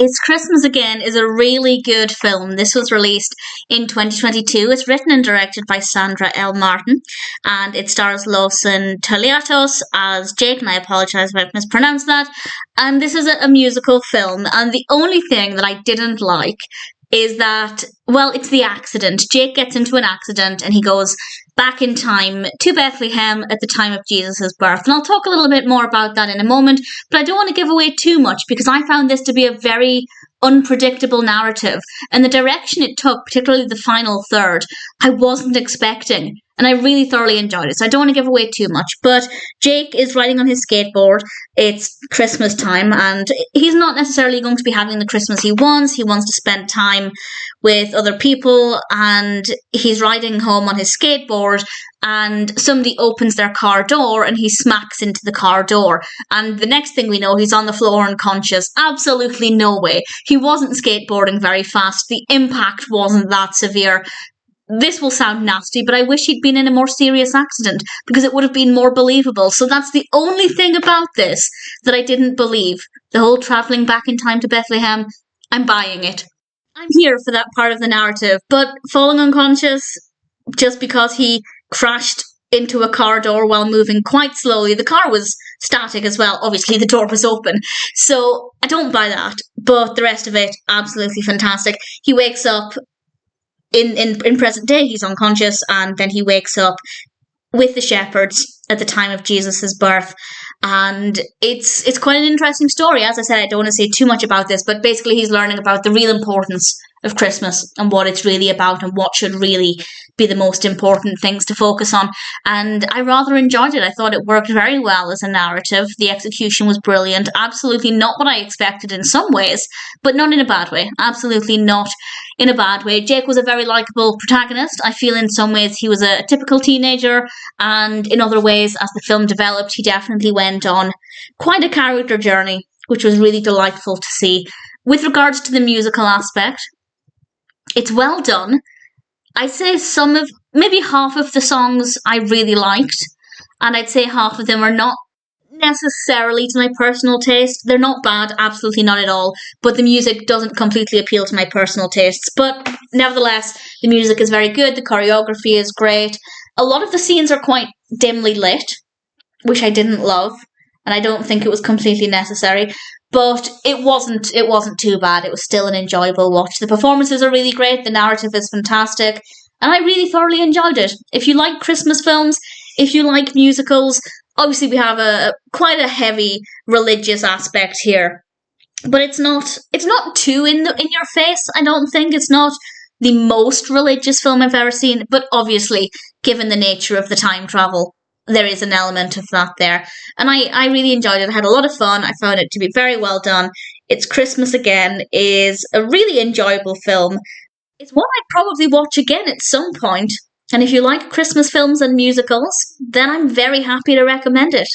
It's Christmas Again is a really good film. This was released in 2022. It's written and directed by Sandra L. Martin, and it stars Lawson Touliatos as Jake, and I apologise if I've mispronounced that. And this is a musical film, and the only thing that I didn't like is that, well, it's the accident. Jake gets into an accident and he goes back in time to Bethlehem at the time of Jesus' birth. And I'll talk a little bit more about that in a moment, but I don't want to give away too much because I found this to be a very unpredictable narrative. And the direction it took, particularly the final third, I wasn't expecting. And I really thoroughly enjoyed it. So I don't want to give away too much. But Jake is riding on his skateboard. It's Christmas time. And he's not necessarily going to be having the Christmas he wants. He wants to spend time with other people. And he's riding home on his skateboard. And somebody opens their car door and he smacks into the car door. And the next thing we know, he's on the floor unconscious. Absolutely no way. He wasn't skateboarding very fast. The impact wasn't that severe. This will sound nasty, but I wish he'd been in a more serious accident because it would have been more believable. So that's the only thing about this that I didn't believe. The whole travelling back in time to Bethlehem, I'm buying it. I'm here for that part of the narrative, but falling unconscious just because he crashed into a car door while moving quite slowly. The car was static as well. Obviously, the door was open. So I don't buy that, but the rest of it, absolutely fantastic. He wakes up in present day, he's unconscious, and then he wakes up with the shepherds at the time of Jesus' birth. And it's quite an interesting story. As I said, I don't want to say too much about this, but basically he's learning about the real importance of Christmas and what it's really about and what should really be the most important things to focus on. And I rather enjoyed it. I thought it worked very well as a narrative. The execution was brilliant. Absolutely not what I expected in some ways, but not in a bad way. Absolutely not in a bad way. Jake was a very likeable protagonist. I feel in some ways he was a typical teenager, and in other ways, as the film developed, he definitely went on quite a character journey, which was really delightful to see. With regards to the musical aspect, it's well done. I'd say maybe half of the songs I really liked, and I'd say half of them are not necessarily to my personal taste. They're not bad, absolutely not at all, but the music doesn't completely appeal to my personal tastes. But nevertheless, the music is very good, the choreography is great. A lot of the scenes are quite dimly lit, which I didn't love, and I don't think it was completely necessary. But it wasn't too bad. It was still an enjoyable watch. The performances are really great. The narrative is fantastic. And I really thoroughly enjoyed it. If you like Christmas films, if you like musicals, obviously we have quite a heavy religious aspect here. But it's not too in your face, I don't think. It's not the most religious film I've ever seen. But obviously, given the nature of the time travel, there is an element of that there. And I really enjoyed it. I had a lot of fun. I found it to be very well done. It's Christmas Again is a really enjoyable film. It's one I'd probably watch again at some point. And if you like Christmas films and musicals, then I'm very happy to recommend it.